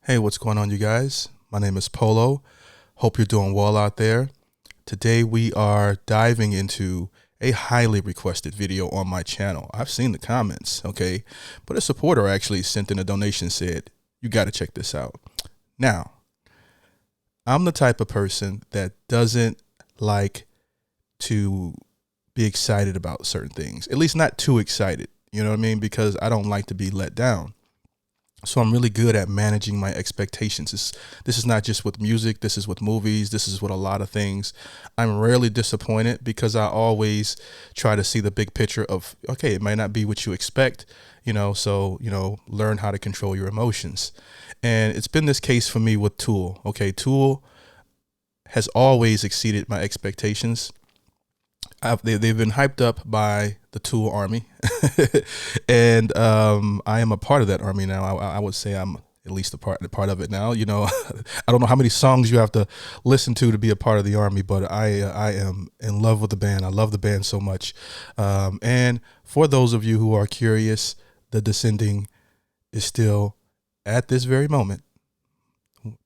Hey, what's going on, you guys? My name is Polo. Hope you're doing well out there. Today we are diving into a highly requested video on my channel. I've seen the comments, okay? But a supporter actually sent in a donation, said, you got to check this out. Now, I'm the type of person that doesn't like to be excited about certain things, at least not too excited, you know what I mean? Because I don't like to be let down. So I'm really good at managing my expectations. This is not just with music. This is with movies. This is with a lot of things. I'm rarely disappointed because I always try to see the big picture of, okay, it might not be what you expect, so, learn how to control your emotions. And it's been this case for me with Tool. Okay, Tool has always exceeded my expectations. They've been hyped up by the Tool Army, and I am a part of that army now. I would say I'm at least a part of it now. I don't know how many songs you have to listen to be a part of the army, but I am in love with the band. I love the band so much. And for those of you who are curious, The Descending is still, at this very moment,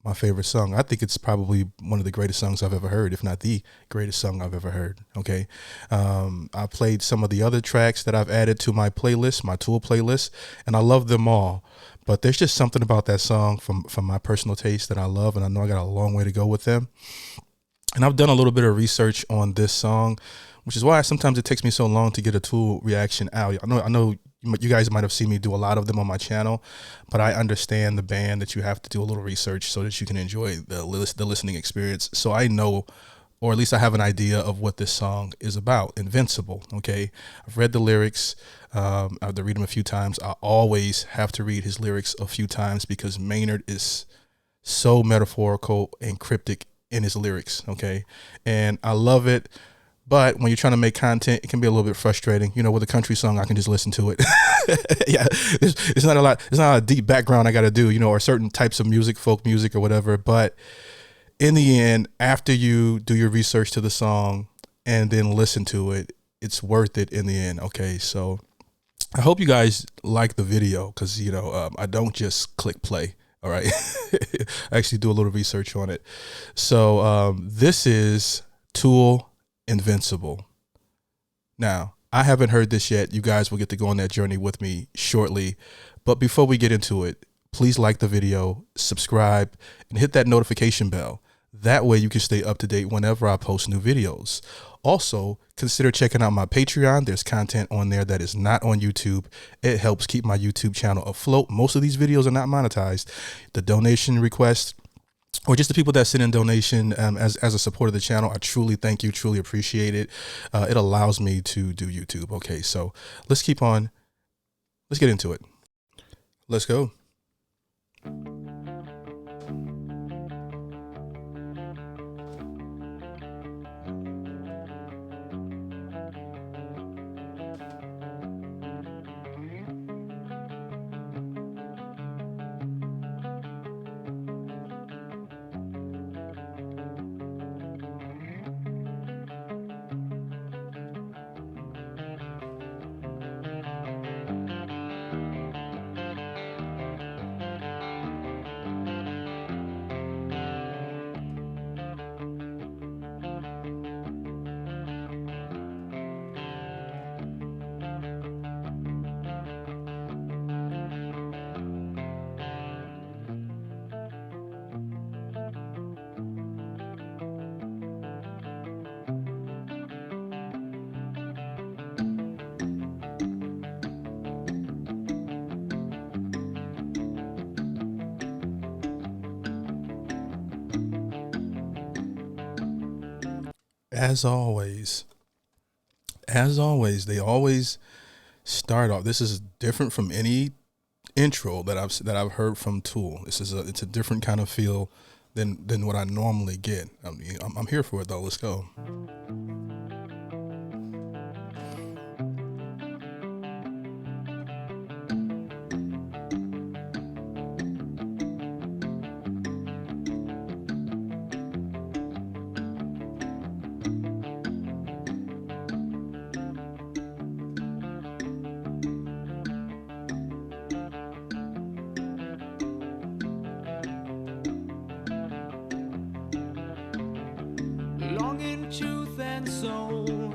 my favorite song. I think it's probably one of the greatest songs I've ever heard, if not the greatest song I've ever heard. Okay. I played some of the other tracks that I've added to my playlist, my Tool playlist, and I love them all. But there's just something about that song from my personal taste that I love, and I know I got a long way to go with them. And I've done a little bit of research on this song, which is why sometimes it takes me so long to get a Tool reaction out. I know you guys might have seen me do a lot of them on my channel, but I understand the band that you have to do a little research so that you can enjoy the listening experience. So I know, or at least I have an idea of what this song is about. Invincible. Okay. I've read the lyrics. I have to read them a few times. I always have to read his lyrics a few times because Maynard is so metaphorical and cryptic in his lyrics. Okay. And I love it. But when you're trying to make content, it can be a little bit frustrating. With a country song, I can just listen to it. Yeah, it's not a lot. It's not a deep background I got to do, or certain types of music, folk music or whatever. But in the end, after you do your research to the song and then listen to it, it's worth it in the end. Okay, so I hope you guys like the video because, I don't just click play. All right. I actually do a little research on it. So this is Tool Invincible. Now, I haven't heard this yet. You guys will get to go on that journey with me shortly. But before we get into it, please like the video, subscribe, and hit that notification bell. That way you can stay up to date whenever I post new videos. Also, consider checking out my Patreon. There's content on there that is not on YouTube. It helps keep my YouTube channel afloat. Most of these videos are not monetized. The donation request, or just the people that send in donation as a support of the channel, I truly thank you, truly appreciate it. It allows me to do YouTube. Okay, so let's get into it. Let's go. As always, they always start off. This is different from any intro that I've heard from Tool. It's a different kind of feel than what I normally get. I'm here for it though. Let's go. truth and soul,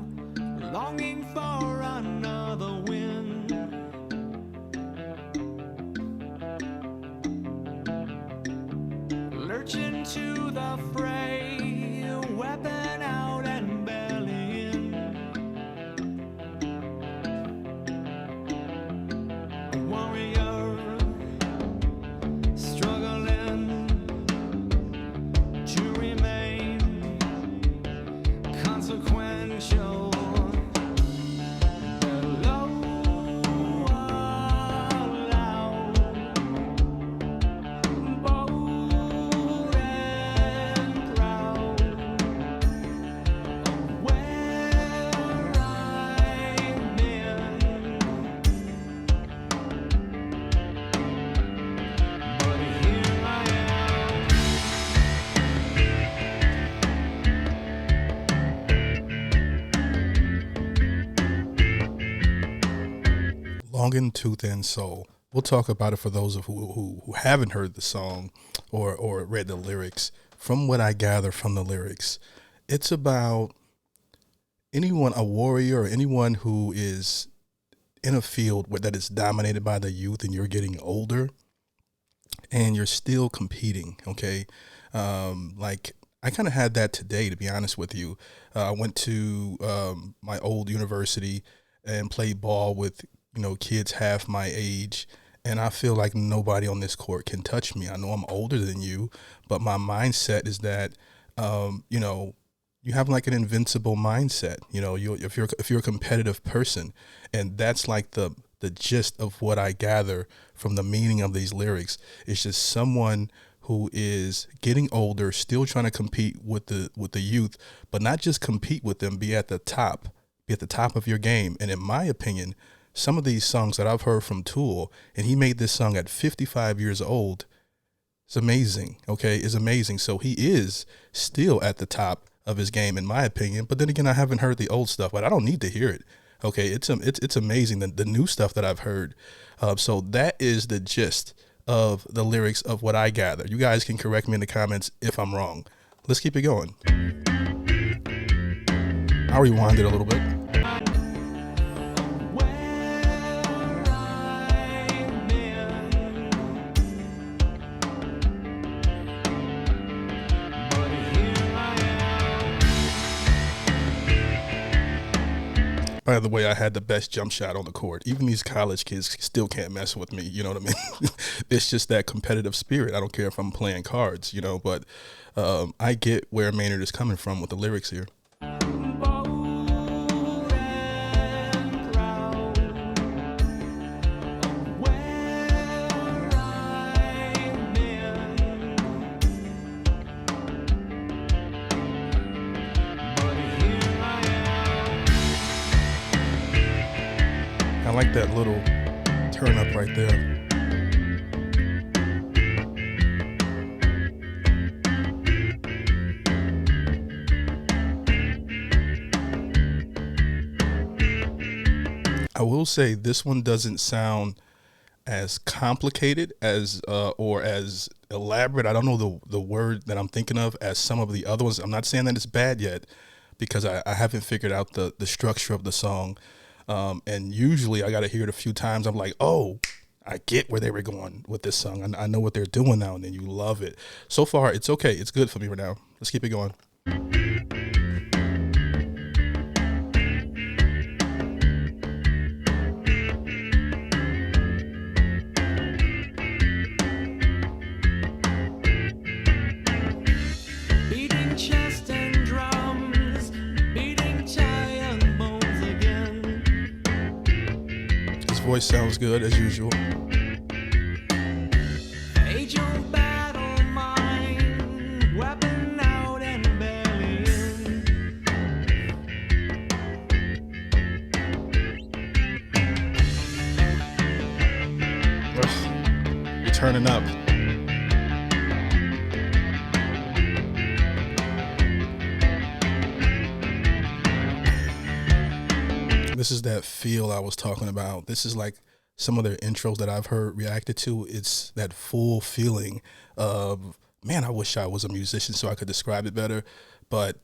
longing for another wind. Lurching to the fray, weapon out and belly in. A warrior struggling to remain consequential. Low, loud, bold and proud. Where I've been, but here I am. Long in Tooth and Soul. We'll talk about it for those of who haven't heard the song or read the lyrics. From what I gather from the lyrics, it's about anyone, a warrior or anyone who is in a field that is dominated by the youth and you're getting older and you're still competing. Okay. Like I kind of had that today, to be honest with you. I went to my old university and played ball with, kids half my age. And I feel like nobody on this court can touch me. I know I'm older than you, but my mindset is that, you have like an invincible mindset. If you're a competitive person, and that's like the gist of what I gather from the meaning of these lyrics. It's just someone who is getting older, still trying to compete with the youth, but not just compete with them, be at the top of your game. And in my opinion, some of these songs that I've heard from Tool, and he made this song at 55 years old, it's amazing. Okay, it's amazing. So he is still at the top of his game, in my opinion. But then again, I haven't heard the old stuff, but I don't need to hear it. Okay, it's amazing, the new stuff that I've heard. So that is the gist of the lyrics of what I gather. You guys can correct me in the comments if I'm wrong. Let's keep it going. I'll rewind it a little bit. By the way, I had the best jump shot on the court. Even these college kids still can't mess with me. You know what I mean? It's just that competitive spirit. I don't care if I'm playing cards, but I get where Maynard is coming from with the lyrics here. I like that little turn up right there. I will say this one doesn't sound as complicated as or as elaborate. I don't know the word that I'm thinking of as some of the other ones. I'm not saying that it's bad yet because I haven't figured out the structure of the song. And usually I got to hear it a few times. I'm like, oh, I get where they were going with this song. I know what they're doing now, and then you love it. So far, it's okay. It's good for me right now. Let's keep it going. Beating chest and drums, beating giant bones again. His voice sounds good as usual. Age-old battle mine, weapon out and belly in. Ugh, you're turning up. This is that feel I was talking about. This is like some of their intros that I've heard reacted to. It's that full feeling of, man, I wish I was a musician so I could describe it better. But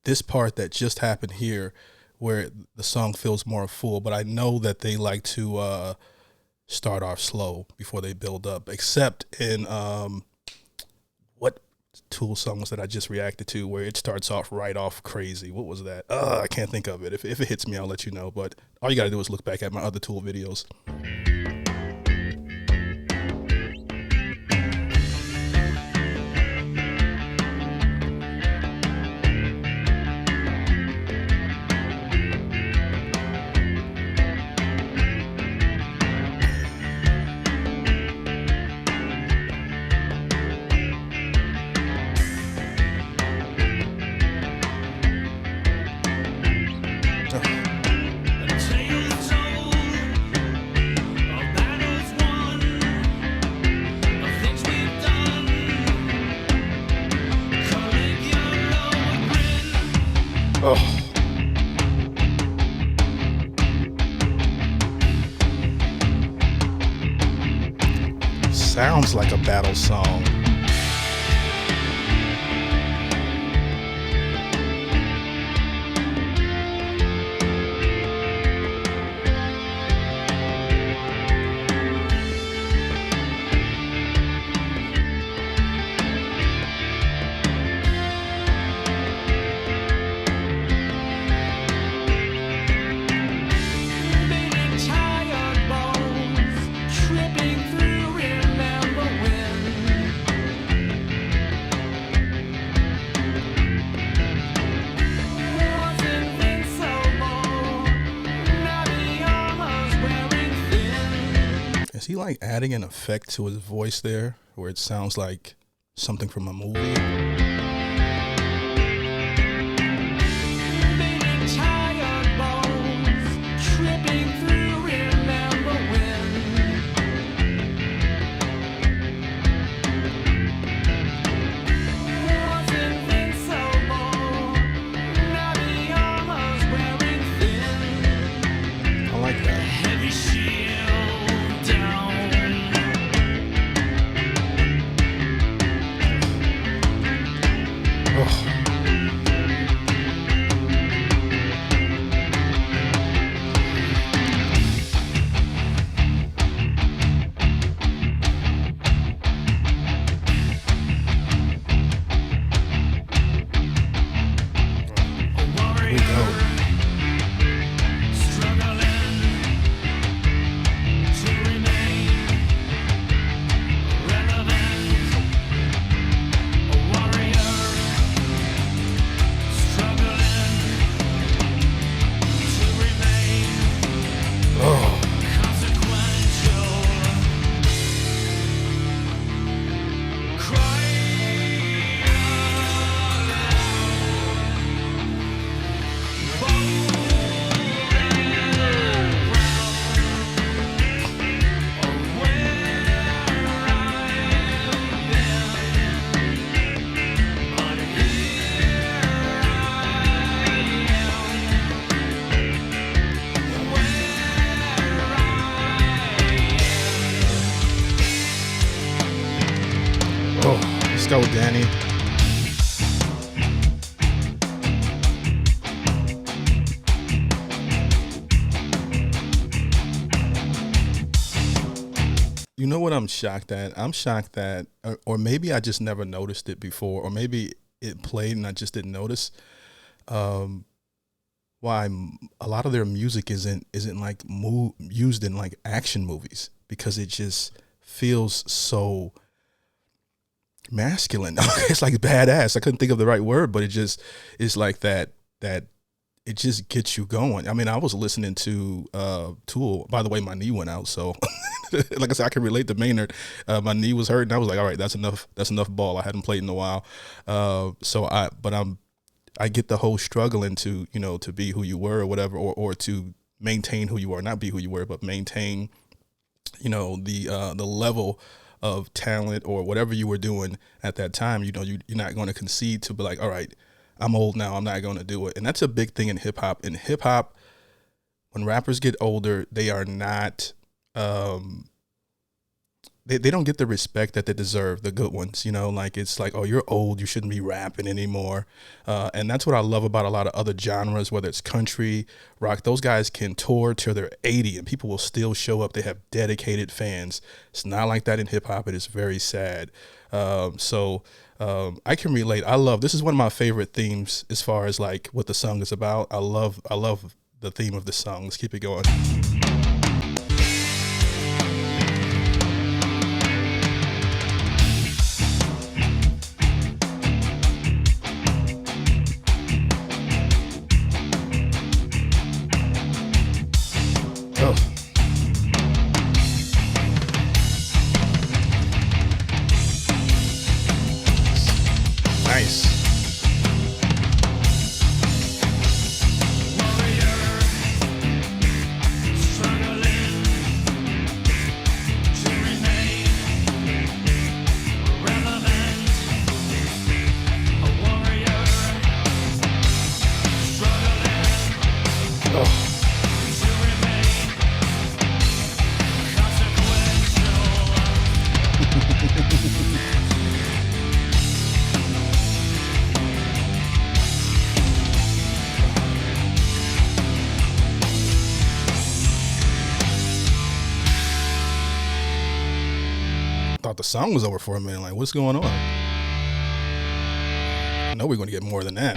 this part that just happened here, where the song feels more full. But I know that they like to start off slow before they build up. Except in what Tool songs that I just reacted to, where it starts off right off crazy. What was that? I can't think of it. If it hits me, I'll let you know. But all you got to do is look back at my other Tool videos. Oh. Sounds like a battle song. Is he like adding an effect to his voice there where it sounds like something from a movie? I like that. Let's go, Danny. You know what I'm shocked at? I'm shocked that, or maybe I just never noticed it before, or maybe it played and I just didn't notice. Why a lot of their music isn't like used in like action movies, because it just feels so masculine. It's like badass. I couldn't think of the right word, but it just is like that it just gets you going. I mean, I was listening to Tool. By the way, my knee went out, so like I said, I can relate to Maynard. My knee was hurting. I was like, all right, that's enough ball. I hadn't played in a while. I get the whole struggling to, to be who you were or whatever, or to maintain who you are, not be who you were, but maintain, the level of talent or whatever you were doing at that time. You're not going to concede to be like, all right, I'm old now, I'm not going to do it. And that's a big thing in hip hop. In hip hop, when rappers get older, they are not, they don't get the respect that they deserve, the good ones, like it's like, oh, you're old, you shouldn't be rapping anymore. And that's what I love about a lot of other genres, whether it's country, rock. Those guys can tour till they're 80 and people will still show up. They have dedicated fans. It's not like that in hip hop. It is very sad. I can relate. This is one of my favorite themes as far as like what the song is about. I love the theme of the song. Let's keep it going. Oh. Nice. Thought the song was over for a minute. Like, what's going on? I know we're going to get more than that.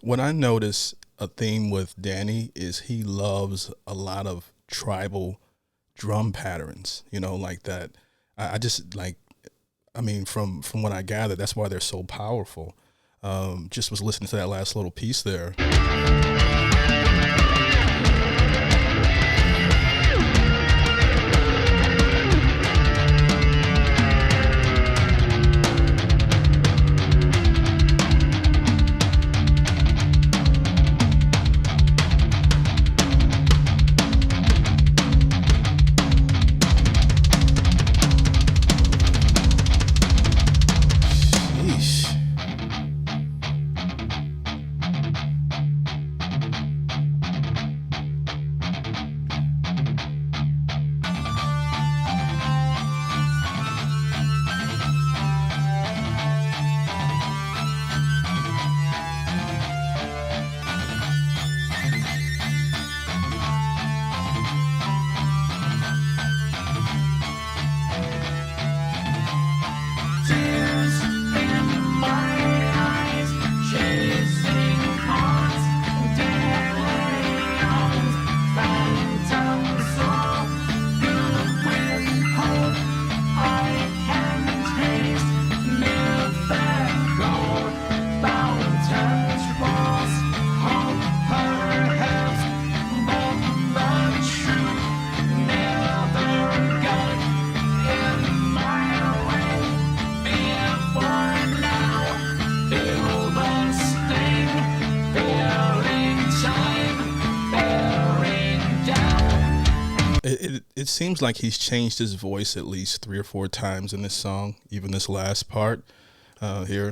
What I notice a theme with Danny is he loves a lot of tribal drum patterns, like that. I just like, I mean, from what I gather, that's why they're so powerful. Just was listening to that last little piece there. It seems like he's changed his voice at least 3 or 4 times in this song, even this last part here.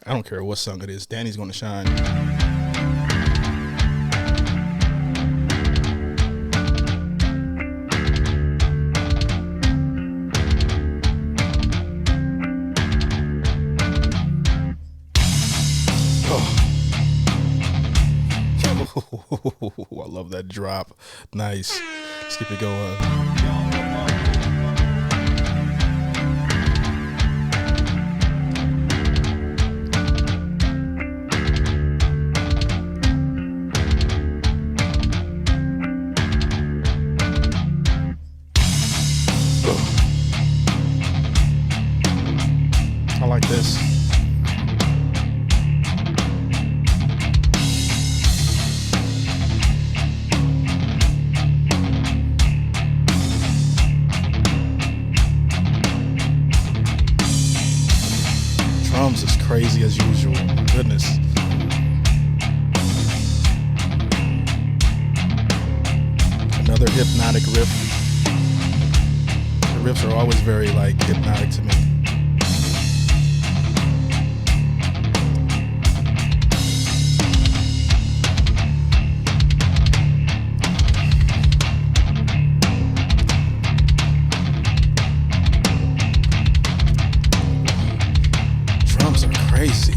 I don't care what song it is. Danny's gonna shine. I love that drop. Nice. Let's keep it going. I like this. Drums is crazy as usual. Goodness. Another hypnotic riff. The riffs are always very like hypnotic to me. Crazy.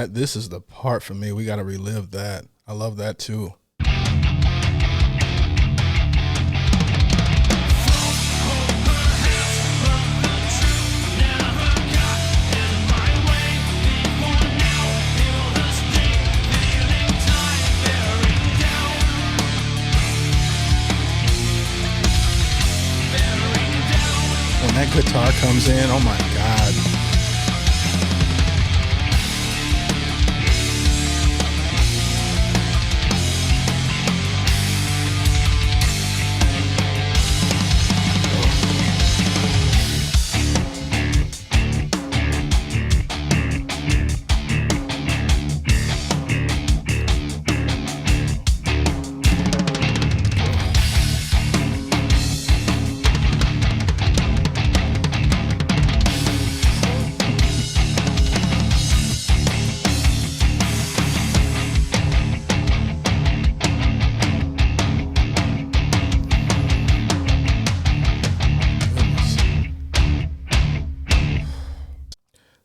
This is the part for me. We got to relive that. I love that too. When that guitar comes in, oh my God.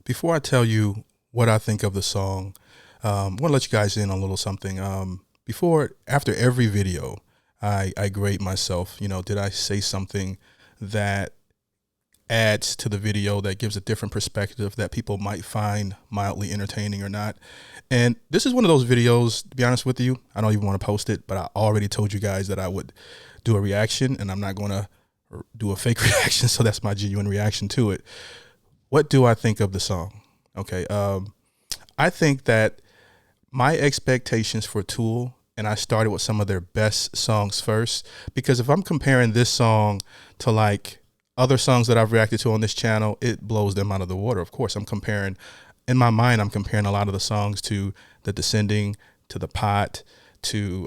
Before I tell you what I think of the song, I want to let you guys in on a little something. After every video, I grade myself. You know, did I say something that adds to the video, that gives a different perspective, that people might find mildly entertaining or not? And this is one of those videos, to be honest with you, I don't even want to post it, but I already told you guys that I would do a reaction, and I'm not going to do a fake reaction. So that's my genuine reaction to it. What do I think of the song? Okay. I think that my expectations for Tool, and I started with some of their best songs first, because if I'm comparing this song to like other songs that I've reacted to on this channel, it blows them out of the water. Of course, I'm comparing, in my mind, I'm comparing a lot of the songs to The Descending, to The Pot, to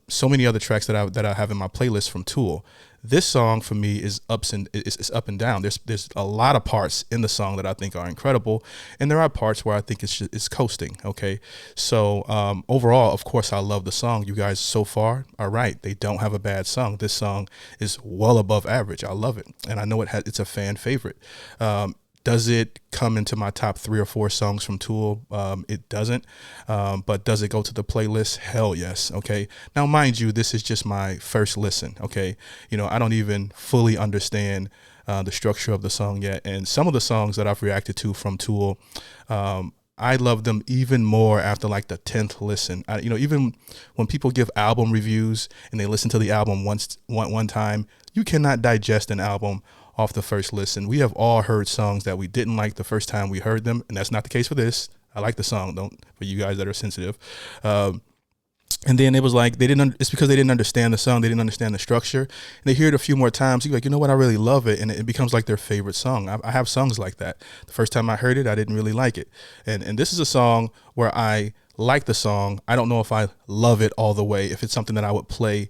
so many other tracks that I have in my playlist from Tool. This song for me is it's up and down. There's a lot of parts in the song that I think are incredible, and there are parts where I think it's coasting. Okay, so overall, of course, I love the song. You guys so far are right. They don't have a bad song. This song is well above average. I love it, and I know it's a fan favorite. Does it come into my top 3 or 4 songs from Tool? It doesn't. But does it go to the playlist? Hell yes. Okay. Now, mind you, this is just my first listen. Okay. You know, I don't even fully understand the structure of the song yet. And some of the songs that I've reacted to from Tool, I love them even more after like the 10th listen. Even when people give album reviews and they listen to the album one time, you cannot digest an album off the first listen. We have all heard songs that we didn't like the first time we heard them, and that's not the case for this. I like the song, for you guys that are sensitive. And then it was like it's because they didn't understand the song, they didn't understand the structure. And they hear it a few more times, you're like, you know what, I really love it, and it becomes like their favorite song. I have songs like that. The first time I heard it, I didn't really like it. And this is a song where I like the song. I don't know if I love it all the way, if it's something that I would play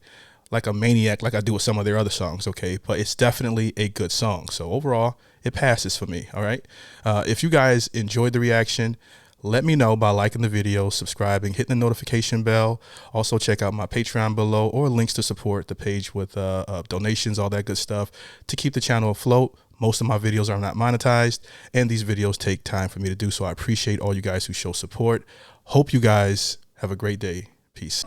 like a maniac like I do with some of their other songs, okay? But it's definitely a good song. So overall, it passes for me, all right? If you guys enjoyed the reaction, let me know by liking the video, subscribing, hitting the notification bell. Also check out my Patreon below, or links to support the page with donations, all that good stuff to keep the channel afloat. Most of my videos are not monetized, and these videos take time for me to do, so I appreciate all you guys who show support. Hope you guys have a great day. Peace.